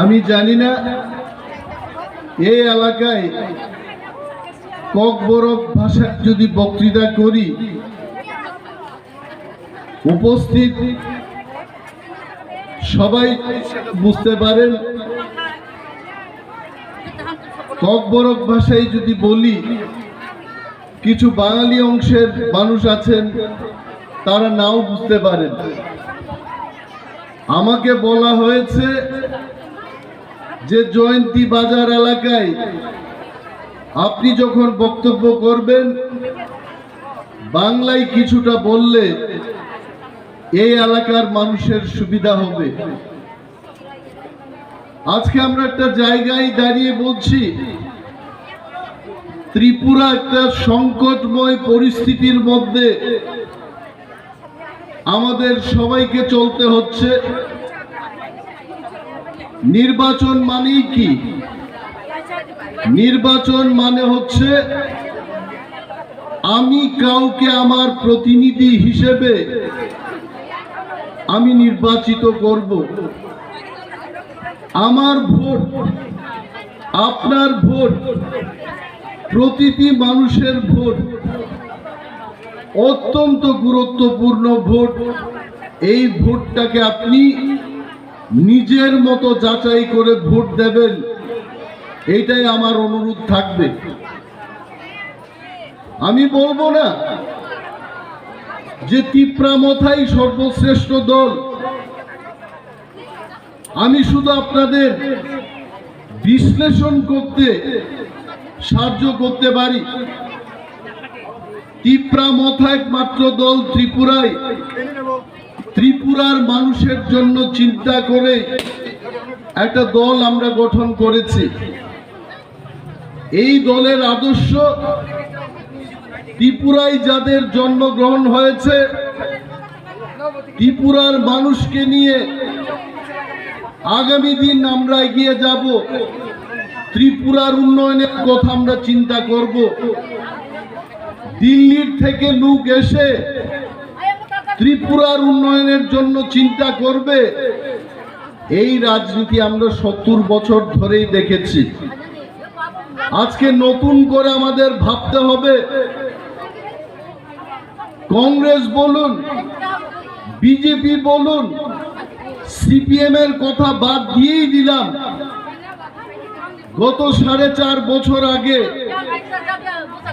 আমি জানি না এই এলাকায় ককবরক ভাষায় যদি বক্তৃতা করি, উপস্থিত সবাই বুঝতে পারেন। ককবরক ভাষায় যদি বলি, কিছু বাঙালি অংশের মানুষ আছেন, তারা নাও বুঝতে পারেন। আমাকে বলা হয়েছে যে জয়ন্তী বাজার এলাকায় আপনি যখন বক্তব্য করবেন, বাংলায় কিছুটা বললে এই এলাকার মানুষের সুবিধা হবে। আজকে আমরা একটা জায়গায় দাঁড়িয়ে বলছি, ত্রিপুরা একটা সংকটময় পরিস্থিতির মধ্যে আমাদের সবাইকে চলতে হচ্ছে। নির্বাচন মানেই কি? নির্বাচন মানে হচ্ছে আমি কাউকে আমার প্রতিনিধি হিসেবে আমি নির্বাচিত করব। আমার ভোট, আপনার ভোট, প্রতিটি মানুষের ভোট অত্যন্ত গুরুত্বপূর্ণ ভোট। এই ভোটটাকে আপনি নিজের মতো যাচাই করে ভোট দেবেন, এইটাই আমার অনুরোধ থাকবে। আমি বলবো না যে ত্রিপুরামথাই সর্বশ্রেষ্ঠ দল। আমি শুধু আপনাদের বিশ্লেষণ করতে সাহায্য করতে পারি। ত্রিপুরামথা একমাত্র দল ত্রিপুরায়, ত্রিপুরার মানুষের জন্য চিন্তা করে একটা দল আমরা গঠন করেছি। এই দলের আদর্শ ত্রিপুরায় যাদের জন্মগ্রহণ হয়েছে, ত্রিপুরার মানুষকে নিয়ে আগামী দিন আমরা এগিয়ে যাব। ত্রিপুরার উন্নয়নের কথা আমরা চিন্তা করব। দিল্লির থেকে লোক এসে ত্রিপুরার উন্নয়নের জন্য চিন্তা করবে, এই রাজনীতি আমরা 70 বছর ধরেই দেখেছি। আজকে নতুন করে আমাদের ভাবতে হবে। কংগ্রেস বলুন, বিজেপি বলুন, সিপিএম এর কথা বাদ দিয়েই দিলাম। গত 4.5 বছর আগে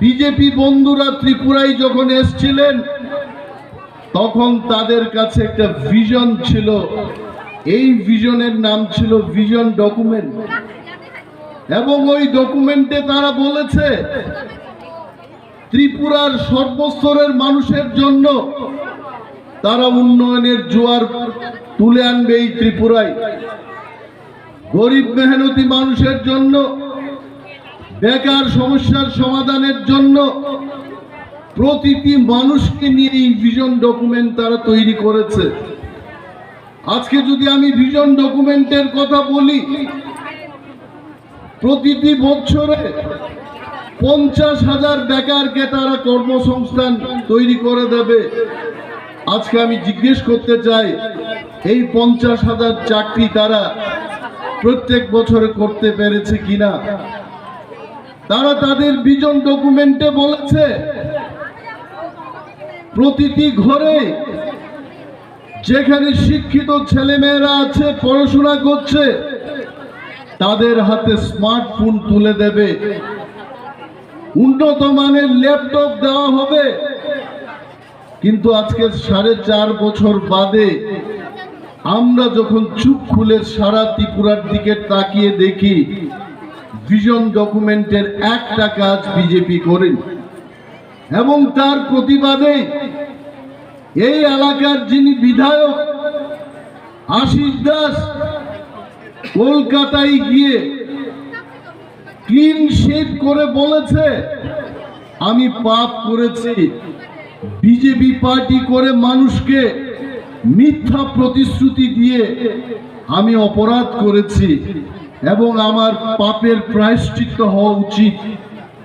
বিজেপি বন্ধুরা ত্রিপুরায় যখন এসেছিলেন, তখন তাদের কাছে একটা ভিশন ছিল। এই ভিশনের নাম ছিল ভিশন ডকুমেন্ট, এবং ওই ডকুমেন্টে তারা বলেছে ত্রিপুরার সর্বস্তরের মানুষের জন্য তারা উন্নয়নের জোয়ার তুলে আনবে এই ত্রিপুরায়। গরিব মেহনতি মানুষের জন্য, বেকার সমস্যার সমাধানের জন্য প্রতিটি মানুষকে নিয়ে এই ভিশন ডকুমেন্ট তারা তৈরি করেছে। আজকে যদি আমি ভিশন ডকুমেন্টের কথা বলি, প্রতিটি বছরে 50,000 বেকারকে তারা কর্মসংস্থান তৈরি করে দেবে। আজকে আমি জিজ্ঞেস করতে চাই, এই 50,000 চাকরি তারা প্রত্যেক বছরে করতে পেরেছে কিনা? তারা তাদের ভিশন ডকুমেন্টে বলেছে প্রতিটি ঘরে যেখানে শিক্ষিত ছেলেমেয়েরা আছে, পড়াশোনা করছে, তাদের হাতে স্মার্টফোন তুলে দেবে, উন্নত মানের ল্যাপটপ দেওয়া হবে। কিন্তু আজকে 4.5 বছর বাদে আমরা যখন চুপ খুলে সারা ত্রিপুরার দিকে তাকিয়ে দেখি, ভিশন ডকুমেন্টের একটা কাজ বিজেপি করেন। এবং তার প্রতিবাদে এই এলাকার যিনি বিধায়ক আশিস দাস, কলকাতায় গিয়ে ক্লিন শেভ করে বলেছে, আমি পাপ করেছি, বিজেপি পার্টি করে মানুষকে মিথ্যা প্রতিশ্রুতি দিয়ে আমি অপরাধ করেছি এবং আমার পাপের প্রায়শ্চিত্ত হওয়া উচিত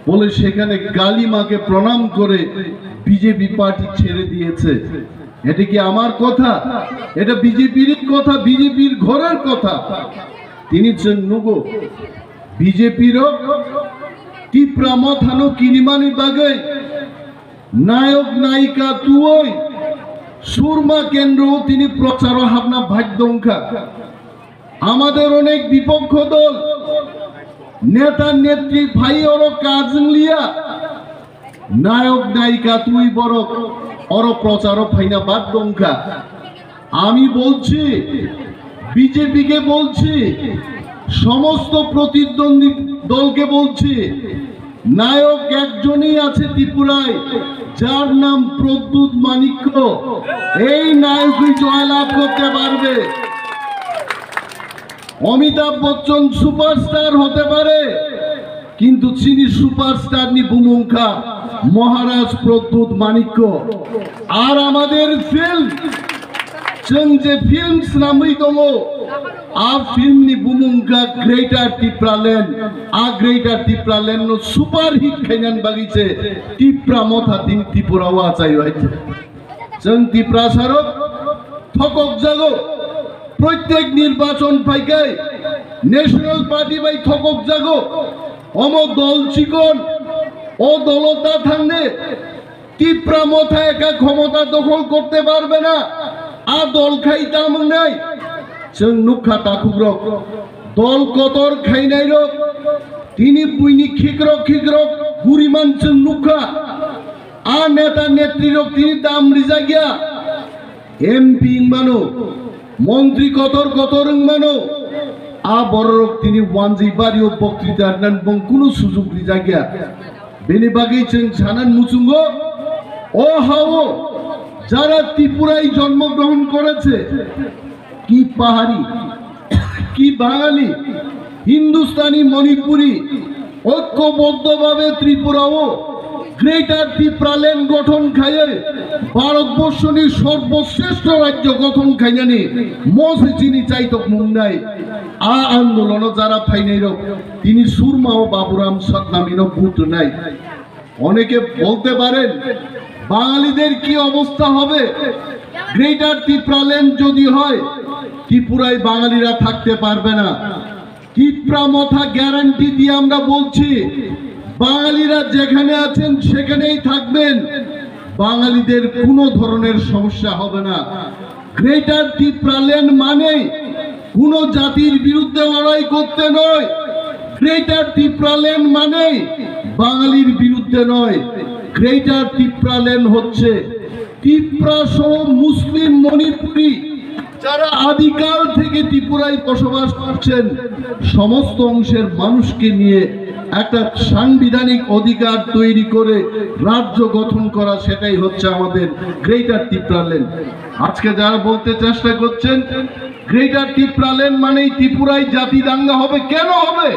বলে সেখানে কালী মাকে প্রণাম করে বিজেপি পার্টি ছেড়ে দিয়েছে। এটা কি আমার কথা? এটা বিজেপির কথা, বিজেপির ঘরের কথা। তিনি নুগো বিজেপির টিপ্রা মথানো কিনিমানি বাগে নায়ক নায়িকা তুই সুরমা কেন্দ্র তিনি প্রচার হাবনা ভাগ্যংখা। আমাদের অনেক বিপক্ষ দল নেতা নেত্রী ভাই ওর কাজ লিয়া নায়ক নায়িকা তুই বড় অর প্রচার ফাইনা বাদ্যংখা। আমি বলছি, বিজেপিকে বলছি, সমস্ত প্রতিদ্বন্দ্বী দলকে বলছি, নায়ক একজনই আছে ত্রিপুরায়, যার নাম প্রদ্যুৎ মানিক্য। এই নায়কই জয়লাভ করতে পারবে। অমিতাভ বচ্চন সুপারস্টার হতে পারে, কিন্তু চিনি সুপারস্টার নি বুমুঙ্খা মহারাজ প্রদ্যুৎ মানিক্য। আর আমাদের ফিল্ম যে ফিল্ম নামই দङ आ फिल्मनि बुमुंखा ग्रेटर टिप्रालेन आ greater Tipraland know super hit खायनान बागिसे Tipra मथा दिन त्रिपुराव आचाय हायছে। जों टिप्रासारो थकक जागो प्रत्येक निर्वाचन फाइकाय ন্যাশনাল পার্টি বাই থকক জাগো অম দল চিকন ও দলতা থাকলে টিপ্রা মথা একা ক্ষমতা দখল করতে পারবে না। आ दल खाइताम নাই जों नुखा ताकुग्रक दल कतर खाइनाय रक तिनि बुइनि खिग्रक खिग्रक गुरिमान जों नुखा आ नेता नेत्री रक तिनि दाम रिजा गया एमपी मानो मंत्री कतर कतर मानो आ बररक तिनि वानजि बारियो बक्तृता नान बं कुनु सुजुग रिजा गया। बेनि बागै जों सानान मुचुंगो ओ हाओ যারা ত্রিপুরায় জন্মগ্রহণ করেছে, কি পাহাড়ি কি বাঙালি হিন্দুস্তানি মণিপুরি ঐক্যবদ্ধভাবে ত্রিপুরাও গ্রেটার ত্রিপুরালেন গঠন খাইয়ে ভারতবর্ষের সর্বশ্রেষ্ঠ রাজ্য গঠন খাইয়ানি মসে চিনি চাইতক মুন্ডাই আ আন্দোলন যারা ফাইনাইর তিনি সুরমা ও বাবুরাম সৎনামিন ভূত নাই। অনেকে বলতে পারেন বাঙালিদের কি অবস্থা হবে গ্রেটার ত্রিপুরালেন যদি হয়, ত্রিপুরায় বাঙালিরা থাকতে পারবে না। ত্রিপুরা মথা গ্যারান্টি দিয়ে আমরা বলছি, বাঙালিরা যেখানে আছেন সেখানেই থাকবেন, বাঙালিদের কোনো ধরনের সমস্যা হবে না। গ্রেটার ত্রিপুরালেন মানে কোনো জাতির বিরুদ্ধে লড়াই করতে নয়, গ্রেটার ত্রিপুরালেন মানে বাঙালির বিরুদ্ধে নয়। গ্রেটার ত্রিপুরালেন হচ্ছে ত্রিপুরা সহ মুসলিম মণিপুরি যারা আদিকাল থেকে ত্রিপুরায় বসবাস করছেন সমস্ত অংশের মানুষকে নিয়ে একটা সাংবিধানিক অধিকার তৈরি করে রাজ্য গঠন করা, সেটাই হচ্ছে আমাদের গ্রেটার ত্রিপুরালেন। আজকে যারা বলতে চেষ্টা করছেন গ্রেটার ত্রিপুরালেন মানেই ত্রিপুরায় জাতি দাঙ্গা হবে, কেন হবে?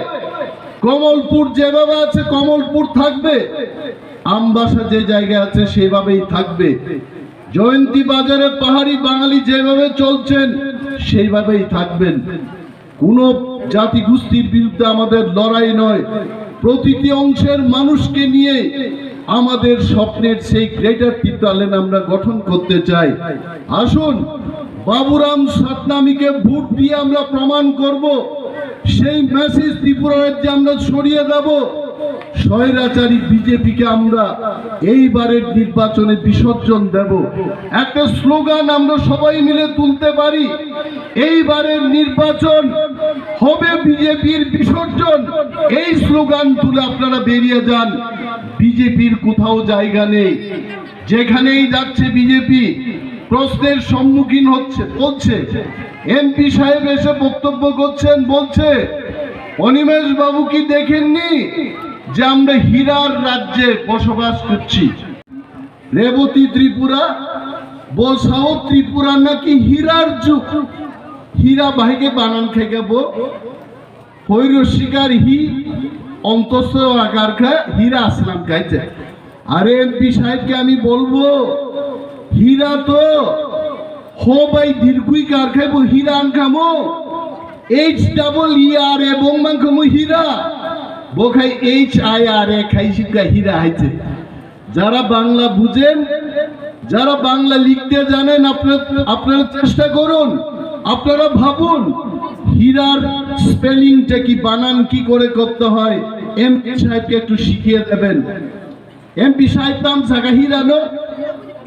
কমলপুর যেভাবে আছে কমলপুর থাকবে, আমবাসা যে জায়গা আছে সেভাবেই থাকবে, জয়ন্তী বাজারে পাহাড়ি বাঙালি যেভাবে চলছেন সেইভাবেই থাকবেন। কোন জাতি গোষ্ঠীর বিরুদ্ধে আমাদের লড়াই নয়, প্রতিটি অংশের মানুষকে নিয়ে আমাদের স্বপ্নের সেই গ্রেটার ত্রিপুরালেন আমরা গঠন করতে চাই। আসুন বাবুরাম সৎনামীকে ভোট দিয়ে আমরা প্রমাণ করব, সেই মেসেজ ত্রিপুরা রাজ্যে আমরা ছড়িয়ে দেব। স্বৈরাচারী বিজেপিকে আমরা এইবারের নির্বাচনে বিসর্জন দেব। একটা স্লোগান আমরা সবাই মিলে তুলতে পারি, এইবারের নির্বাচন হবে বিজেপির বিসর্জন। এই স্লোগান তুলে আপনারা বেরিয়ে যান। বিজেপির কোথাও জায়গা নেই, যেখানেই যাচ্ছে বিজেপি প্রশ্নের সম্মুখীন হচ্ছে। বলছে এমপি সাহেব এসে বক্তব্য করছেন, বলছে অনিমেষ বাবু কি দেখেননি যে আমরা হীরার রাজ্যে বসবাস করছি? রেবতী ত্রিপুরা বসাও ত্রিপুরা নাকি হীরার যুগ। হীরা ভাইকে বানান খেগাবো হৈর শিকার হি অন্তস্থ আকার খায় হীরা আসলাম খাইছে। আরে এমপি সাহেবকে আমি বলবো হীরা তো হো ভাই দীর্ঘই কার খাইবো হীরা আন খামো HEER এবং মাংখামো হীরা বোখাই HIRA খাইছিকা হীরা হাইছে। যারা বাংলা বুঝেন যারা বাংলা লিখতে জানেন আপনারা চেষ্টা করুন, আপনারা ভাবুন হীরার স্পেলিংটা কি, বানান কি করে করতে হয়, এমপি সাহেবকে একটু শিখিয়ে দেবেন। এমপি সাহেব নাম জায়গা হীরা নো,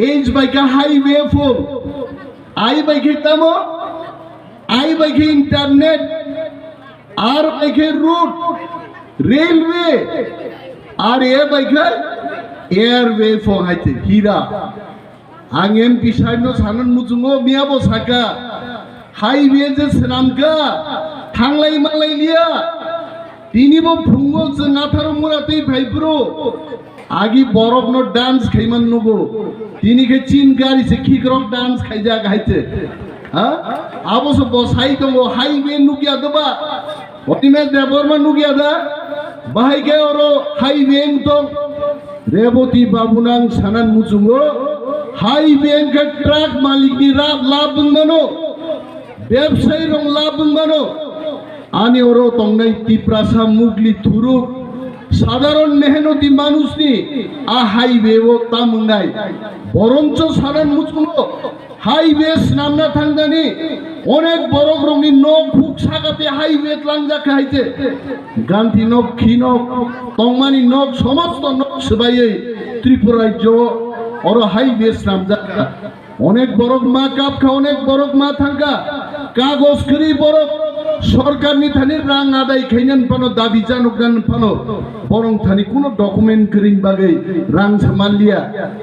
এইচ বাইকা হাইওয়ে ফোর, আই বাইকে তামো, আই বাইকে ইন্টারনেট, আর বাইকে রুট রেলওয়ে, আর এ বাইকে এয়ারওয়ে ফোহাইতে হীরা। आं एमपी साहेब नो सानन मुजुंगो मियाबो साका हाईवे जे सेनामका थांलाय मालाय लिया तिनिबो फुंगो जों आथारो मुरातै भाइब्रो आगि बरफ नो डांस खाइमान नुगो तिनिखे चीन गाड़ी से खिकरक डांस खाइजा गाइते हा आबो सब बसाई दंगो हाईवे नुगिया दबा ओतिमे देबरमा नुगिया दा बाहाय गे ओरो हाईवे तो रेबती बाबुनां सानन मुजुंगो हाईवे के ट्रक मालिक नी लाभ बनो व्यवसायी रंग लाभ बनो आने ओरो तंगनाय तिप्रासा मुगली थुरु साधारण मेहनती मानुष नी आ हाईवे वो तामुंगनाय बरंच सानन मुजुंगो हाईवे नामना थांगानी अनेक बरक रंगनी नक फुक सागाते हाईवे लांजा खाइते गांधी नक खी नक तंगमानी नक समस्त नक सबायै त्रिपुरा राज्य और हाईवे नाम जाका अनेक बरक मा काप खा अनेक बरक मा थांगा कागज करी बरक सरकार नि थानी रां आदाय खाइनान पानो दाबी जानुगान पानो बरं थानी कोनो डकुमेंट करिन बागै रां सामालिया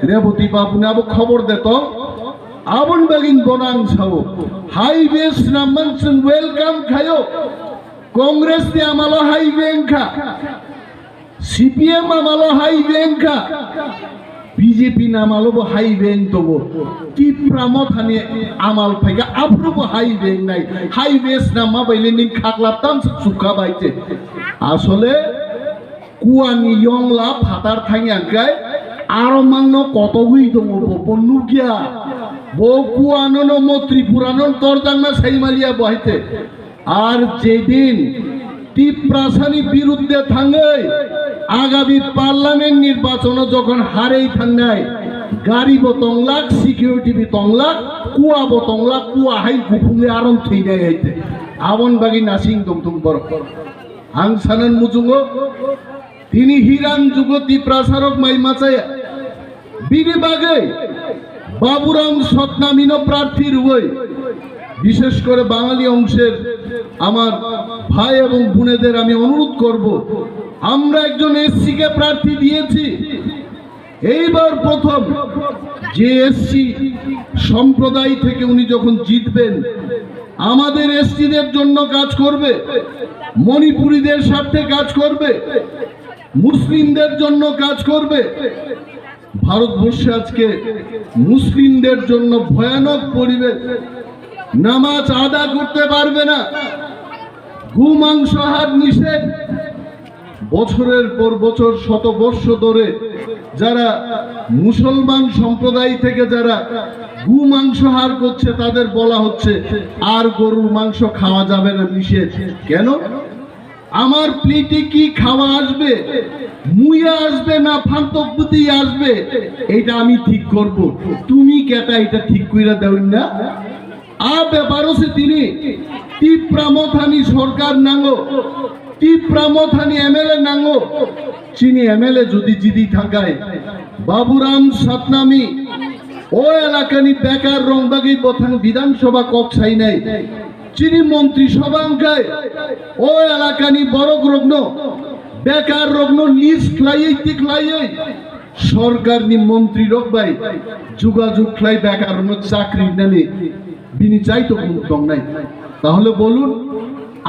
रेबती बाबुनाबो खबर देतो आबन बागिन बनां सावो हाईवे नामन जों वेलकाम खायो कांग्रेस नि आमालो हाईवे खा सीपीएम आमालो हाईवे खा बीजेपी नामालो हाईवे तो तिप्रा मथानी आमाल फैगा आफ्रोबो हाईवे नाय हाईवे नामा बायले नि खागलाबताम सुखा बायते आसले कुआनी यंगला फातार थांगाय आरो मांनो कतगुइ दङ बनुगिया बो कुआनो न म त्रिपुरानो तरजांना साइमालिया बहायते आर जेदिन तिप्रासानि बिरुद्धे थाङै आगामी पार्लामेंट निर्वाचन जखन हारे थांनाय गाड़ी बतंगलाक सिकिउरिटी बतंगलाक कुआ बतंगलाक कुआ हाय गुफुंगे आरम थैनाय हायते आबन बागि नासिं दंथुं बर आं सानन मुजुंगो तिनि हिरान जुगो तिप्रासारक माइमाचाय बिनि बागै बाबुराम सतनामिनो प्रार्थी रुवै विशेष करे बांगाली अंशेर आमार भाई एवं बोनेदेर आमि अनुरोध करब আমরা একজন এসসি কে প্রার্থী দিয়েছি এইবার প্রথম যে এসসি সম্প্রদায় থেকে উনি যখন জিতবেন আমাদের এসসিদের জন্য কাজ করবে মণিপুরীদের স্বার্থে কাজ করবে মুসলিমদের জন্য কাজ করবে ভারতবর্ষে আজকে মুসলিমদের জন্য ভয়ানক পরিবেশ নামাজ আদা করতে পারবে না গোমাংস হার নিষেধ বছরের পর বছর শত বর্ষ ধরে যারা মুসলমান সম্প্রদায় থেকে যারা গোমাংস হার করছে তাদের বলা হচ্ছে আর গরুর মাংস খাওয়া যাবে না নিষেধ কেন আমার প্লেটে কি খাওয়া আসবে মুইয়া আসবে না ফান্তকবুতি আসবে এটা আমি ঠিক করব তুমি কেটা এটা ঠিক কইরা দাও না আ ব্যাপার হচ্ছে তিনি তিপ্রামথানি সরকার নাঙ্গো তিপ্রামথানি এমএলএ নাঙ্গো চিনি এমএলএ যদি জিদি থাকায় বাবুরাম সতনামি ও এলাকানি বেকার রংবাগি বথান বিধানসভা কক্ষাই নাই চিনি মন্ত্রী সভাঙ্কায় ও এলাকানি বড় রগ্ন বেকার রগ্ন লিস্ট লাই সরকার নি মন্ত্রী রকবাই যোগাযোগ লাই বেকার রগ্ন চাকরি নানি বিনি চাইতো কোনো নাই তাহলে বলুন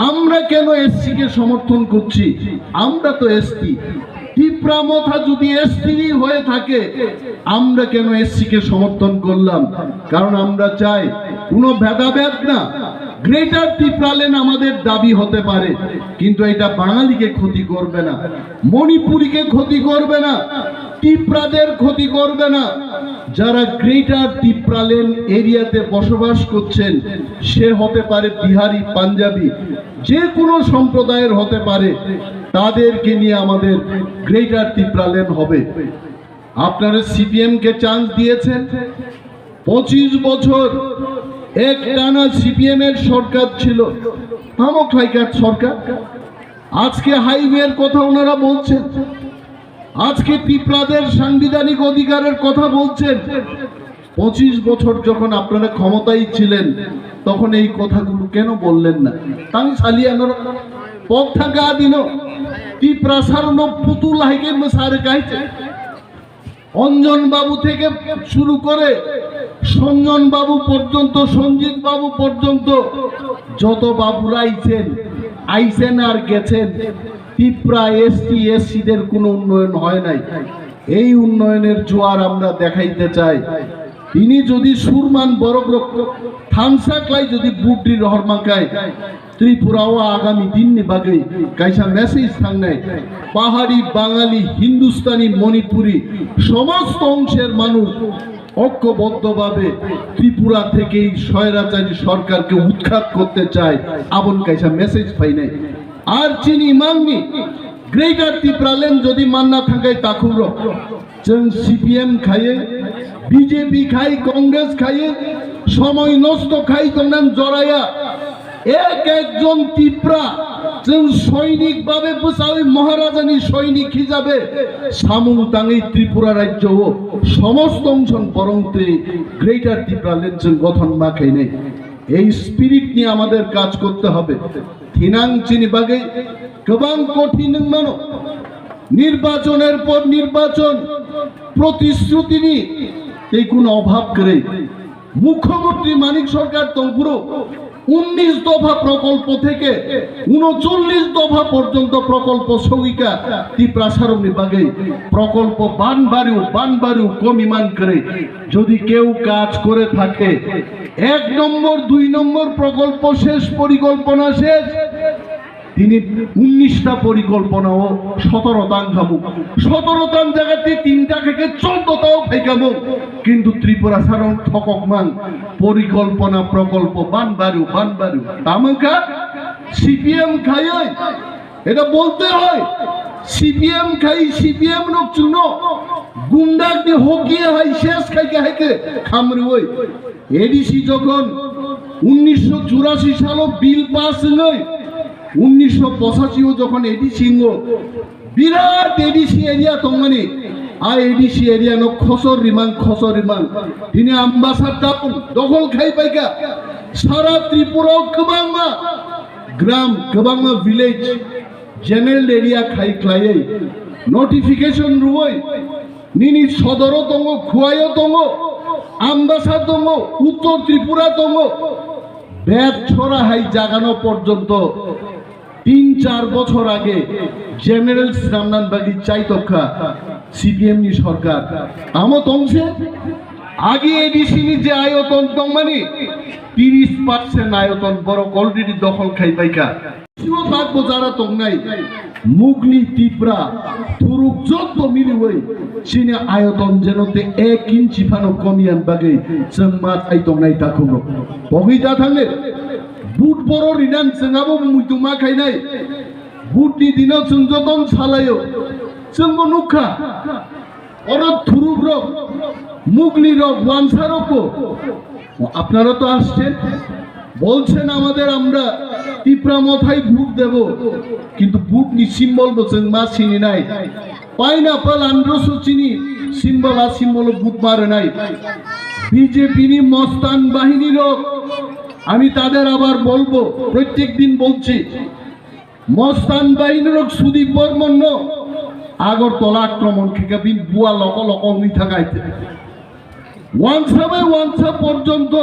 আমরা কেন এসসি কে সমর্থন করছি আমরা তো এসটি তিপ্রামথা যদি এসটি হয়ে থাকে আমরা কেন এসসি কে সমর্থন করলাম কারণ আমরা চাই কোনো ভেদাভেদ না গ্রেটার ত্রিপুরালেন আমাদের দাবি হতে পারে কিন্তু এটা বাঙালিকে ক্ষতি করবে না মণিপুরীকে ক্ষতি করবে না ত্রিপুরাদের ক্ষতি করবে না যারা গ্রেটার ত্রিপুরালেন এরিয়াতে বসবাস করছেন সে হতে পারে বিহারি পাঞ্জাবি যে কোনো সম্প্রদায়ের হতে পারে তাদেরকে নিয়ে আমাদের গ্রেটার ত্রিপুরালেন হবে আপনারা সিপিএম কে চান্স দিয়েছেন 25 বছর এক টানা সিপিএম এর সরকার ছিল, আমক লাইকার সরকার। আজকে হাইওয়ের কথা ওনারা বলছেন, আজকে ত্রিপুরাদের সাংবিধানিক অধিকারের কথা বলছেন। 25 বছর যখন আপনারা ক্ষমতায় ছিলেন তখন এই কথাগুলো কেন বললেন না? তাই সালিয়ানোর পথ থাকা দিন ত্রিপ্রাসার পুতুল হাইকে সারে গাইছে। অঞ্জন বাবু থেকে শুরু করে সঞ্জন বাবু পর্যন্ত, সঞ্জিত বাবু পর্যন্ত যত বাবুরা আইছেন আর গেছেন, ত্রিপুরা এসটি এসসিদের কোনো উন্নয়ন হয় নাই। এই উন্নয়নের জোয়ার আমরা দেখাইতে চাই। তিনি যদি সুরমান বড় থানসাকলাই যদি বুড্ডি রহরমাকায় ত্রিপুরাও আগামী দিন বাগে কাইসা মেসেজ থাকনায় পাহাড়ি, বাঙালি, হিন্দুস্তানি, মণিপুরি সমস্ত অংশের মানুষ ঐক্যবদ্ধভাবে ত্রিপুরা থেকে এই স্বৈরাচারী সরকারকে উৎখাত করতে চায়। আবন কাইসা মেসেজ পাই নাই। আর চিনি মাননি গ্রেটার ত্রিপুরালেন যদি মান্না থাকায় তাকুর সিপিএম খাইয়ে, বিজেপি খাই, কংগ্রেস খাইয়ে, সময় নষ্ট খাই তোমরা জড়াইয়া একজন ত্রিপুরা সৈনিক ভাবে মহারাজানি সৈনিক হিসাবে সামুং তাঙ্গি ত্রিপুরা রাজ্য সমস্ত অংশ বরং গ্রেটার ত্রিপুরা লেনছেন গঠন মাখাই নেই। এই স্পিরিট নিয়ে আমাদের কাজ করতে হবে। থিনাং চিনি বাগে গোবাং কঠিন মানো নির্বাচনের পর নির্বাচন প্রতিশ্রুতি নিয়ে এই কোনো অভাব করে মুখ্যমন্ত্রী মানিক সরকার তঙ্কুরো 19 দফা প্রকল্প থেকে 39 দফা পর্যন্ত প্রকল্প সৌগিকা ত্রিপ্রাসার বিভাগে প্রকল্প বানবাড়িও কমিমান করে যদি কেউ কাজ করে থাকে 1 নম্বর 2 নম্বর প্রকল্প শেষ, পরিকল্পনা শেষ, তিনি 19টা পরিকল্পনা ও 17টাং খাবো, 17টাং জায়গাতে 3টা থেকে 14টাও ফেকাবো। কিন্তু ত্রিপুরা সারণ ঠকমান পরিকল্পনা প্রকল্প বানবাড়িও তামকা সিপিএম খাই, এটা বলতে হয়। সিপিএম খাই, সিপিএম লোক চুনো গুন্ডা দিয়ে হকিয়ে হয় শেষ খাইকে হাইকে খামরে ওই এডিসি যখন 1984 সাল বিল পাস নয়, 1985 যখন এডিসি বিরাট এডিসি এরিয়া তঙ্গানি আর এডিসি এরিয়া নো খসর রিমাং তিনি আম্বাসাডার দখল খাই পাইকা সারা ত্রিপুরা গোবাংমা গ্রাম, গোবাংমা ভিলেজ, জেনারেল এরিয়া খাই ক্লাইয়ে নোটিফিকেশন রুই নিনি সদর দङ, খুয়াই দङ, আম্বাসা দङ, উত্তর ত্রিপুরা দङ, ব্যাট ছড়া হাই জাগানো পর্যন্ত 3-4 বছর আগে জেনারেল শ্রামনান বাগি চাইতক্ষা সিপিএম নি সরকার আমত অংশে আগে এডিসি নি যে আয়তন দংমানি 30% আয়তন বড় অলরেডি দখল খাই পাইকা থাকবো যারা তং নাই মুগলি ত্রিপুরা তুরুক যত মিলি হই সিনে আয়তন যেনতে 1 ইঞ্চি ফানো কমিয়ান বাগে जों मा চাই তং নাই তাকুম বগিতা থাকলে বুট বড় রিনান जोंआबो मुइतुमा खायनाय बुटनि दिनाव जों जतन सालायो जोंबो नुखा और थुरुब रक मुगली रक वानसा रक আপনারা তো আসছেন বলছেন আমাদের আমরা ত্রিপুরা মাথায় ভোট দেব, কিন্তু ভোট নি সিম্বল বলছেন মা চিনি নাই, পাইনাপল আন্দ্রসো চিনি সিম্বল ভোট মারে নাই। বিজেপি নি মস্তান বাহিনীর আমি তাদের আবার বলবো, প্রত্যেক দিন বলছি, মস্তান বাহিনীর সুদীপ বর্মন আগরতলা আক্রমণ থেকে বুয়া লক উনি থাকাইতে ওয়ানসা পর্যন্ত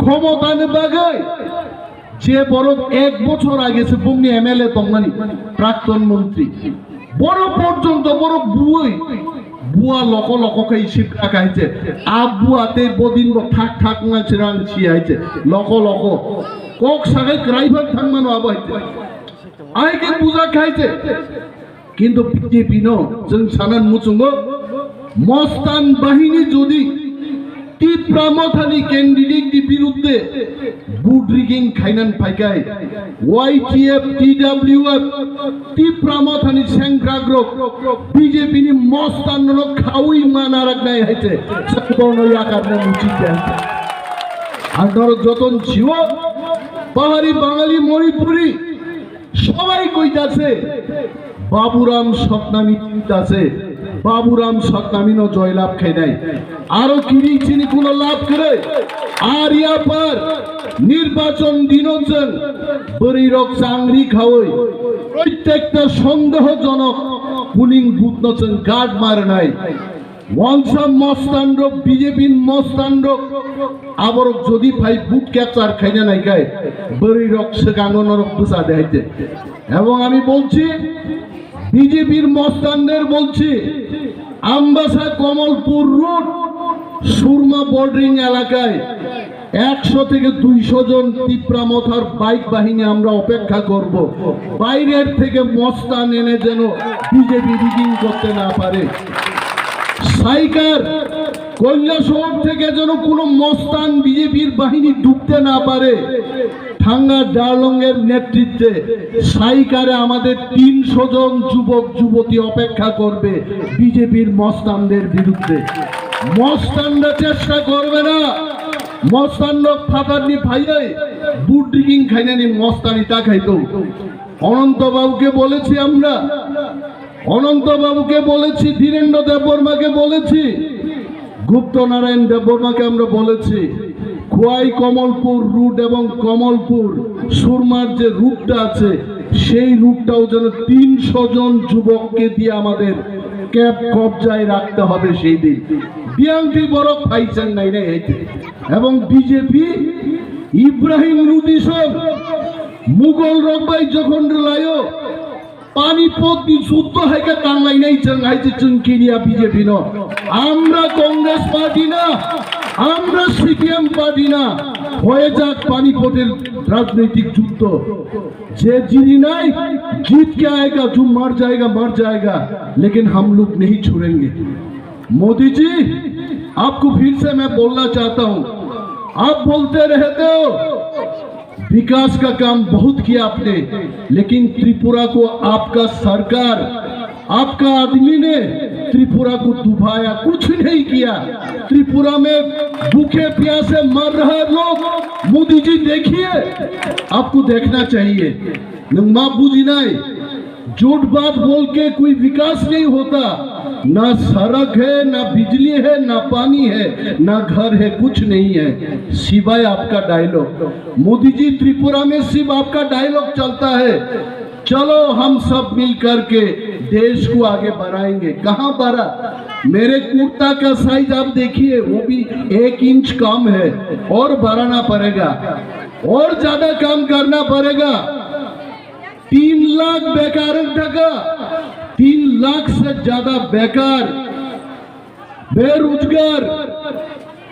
ক্ষমতানে বাগায় যে বড় 1 বছর আগে সে বমনি এমএলএ তংমানি প্রাক্তন মন্ত্রী বড় পর্যন্ত বড় বুয়া লক খাই শিবকা খাইছে আবুয়াতে বদিন ঠাক না চিরাং ছিয়াইছে লক কক সাগাই ড্রাইভার থাকমানো আবাইতে আইকে পূজা খাইছে। কিন্তু বিজেপি নো जों সানান মুচুঙ্গ মস্তান বাহিনী যদি টিপ্রামথানি ক্যান্ডিডেট বিরুদ্ধে বুট রিগিং খাইনান পাইকাই ওয়াইটিএফ টিডব্লিউএফ টিপ্রামথানি সেংগ্রাগ্র বিজেপি নি মস্তান খাউই মানারাক নাই হইছে সকল আকারনে উচিত আর যতন ছিল পাহাড়ি বাঙালি মণিপুরি সবাই কইতাছে বাবুরাম সতনামী আছে বাবুরাম সতনামীনো জয়লাভ খাই নাই আরো কিনি চিনি কোন লাভ করে আর ইয়া পার নির্বাচন দিনজন বরিরক চাংরি খাওই প্রত্যেকটা সন্দেহজনক পুলিং বুথ নচন গার্ড মার নাই ওয়ানসাম মস্তান্ড বিজেপির মস্তান্ড আবার যদি ভাই বুট ক্যাপচার খাইনা নাই গায় বরিরক সেকাঙ্গনরক বুঝা দেখাইতে এবং আমি বলছি বিজেপির মস্তানদের বলছি আমবাসা কমলপুর রোড সুরমা বর্ডারিং এলাকায় 100 থেকে 200 জন টিপ্রামথার বাইক বাহিনী আমরা অপেক্ষা করব বাইরের থেকে মস্তান এনে যেন বিজেপি রিগিং করতে না পারে সাইকার কৈলাসহর থেকে যেন কোনো মস্তান বিজেপির বাহিনী ঢুকতে না পারে ঠাঙ্গা ডারলংয়ের নেতৃত্বে সাইকারে আমাদের 300 জন যুবক যুবতী অপেক্ষা করবে বিজেপির মস্তানদের বিরুদ্ধে মস্তানরা চেষ্টা করবে না মস্তান লোক ফাটারনি ভাইরাই বুট রিগিং খাইনানি মস্তানি তা খাইতো অনন্ত বাবুকে বলেছি আমরা অনন্ত বাবুকে বলেছি ধীরেন্দ্র দেববর্মাকে বলেছি গুপ্ত নারায়ণ দেববর্মাকে আমরা বলেছি খোয়াই কমলপুর রুট এবং কমলপুর সুরমার যে রুটটা আছে সেই রুটটাও যেন 300 জন যুবককে দিয়ে আমাদের ক্যাব কবজায় রাখতে হবে সেই দিন বিএনপি বড় পাইছেন নাই রে এবং বিজেপি ইব্রাহিম লুদিসব মুঘল রকবাই যখন লায়ো পানিপত দি যুদ্ধ হাইকে টাংলাই নাই চাঙ্গাইছে চুনকিরিয়া বিজেপি ন আমরা কংগ্রেস পার্টি না আমরা সিপিএম পার্টি না হয়ে যাক পানিপতের राजनीतिक युद्ध जे जीनी नहीं जीत के आएगा जो मर जाएगा लेकिन हम लोग नहीं छोड़ेंगे। मोदी जी आपको फिर से मैं बोलना चाहता हूं, आप बोलते रहते हो विकास का काम बहुत किया आपने, लेकिन त्रिपुरा को आपका सरकार आपका आदमी ने त्रिपुरा को डुबाया, कुछ नहीं किया। त्रिपुरा में भूखे प्यासे मर रहे लोग, मोदी जी देखिए, आपको देखना चाहिए। माँ बुझी नहीं, झूठ बात बोल के कोई विकास नहीं होता, ना सड़क है, ना बिजली है, ना पानी है, ना घर है, कुछ नहीं है सिवाय आपका डायलॉग। मोदी जी त्रिपुरा में सिर्फ आपका डायलॉग चलता है, चलो हम सब मिल करके देश को आगे बढ़ाएंगे। कहाँ बढ़ा? मेरे कुर्ता का साइज आप देखिए, वो भी 1 इंच कम है, और बढ़ाना पड़ेगा, और ज्यादा काम करना पड़ेगा। 3 लाख बेकार ढका, 3 लाख से ज्यादा बेकार बेरोजगार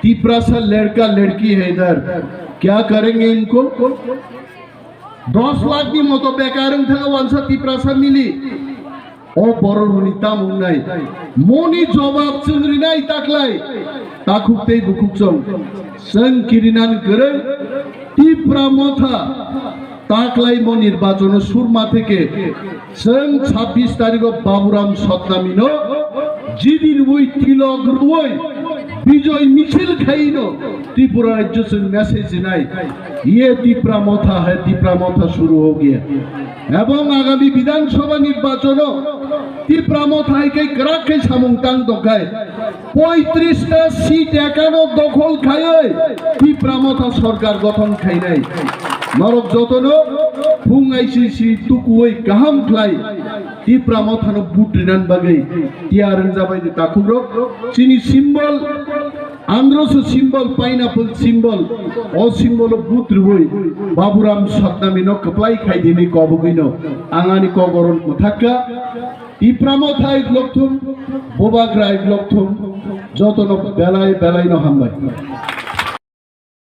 तिपरासा लड़का लड़की है इधर, क्या करेंगे इनको? 10 लाख की मतो बेकार वंशा तिपरासा मिली ओ बरनिता मुन्नाई मोनी जवाब चंद्री नाई ताकलाई ताकुकते बुकुकसं सं किरिनान करे तिपरा मथा ताकलाई मो निर्वाचन सुरमा থেকে सं 26 तारिख बाबुराम सतनामीनो जिदिन ওই তিলক রুই বিজয় মিছিল খাইনো त्रिपुरा राज्य से मैसेज नहीं, ये तिपरा मथा है, तिपरा मथा शुरू हो गया। एवं आगामी विधानसभा निर्वाचन तिपरा मथाय के कराके सामुंगतांग दखाय 35টা सीट एकानो दखल खाय तिपरा मथा सरकार गठन खाई নাই नरक जतनो फुंगाइसि तुकुय गाहाम ख्लाय तिपरा मथानो बुट रिनान बागै तियारन जाबाय ताखुरो चिनी सिम्बल आंध्रस सिम्बल पाइनापल सिम्बल ओ सिम्बल बुट रुई बाबुराम सतनामीनो कप्लाई खाइदिनि कबगैनो आंगानि कगरन मथाका तिपरा मथाय लक्थुम बोबाग्राय लक्थुम जतनो बेलाय बेलायनो हामबाय।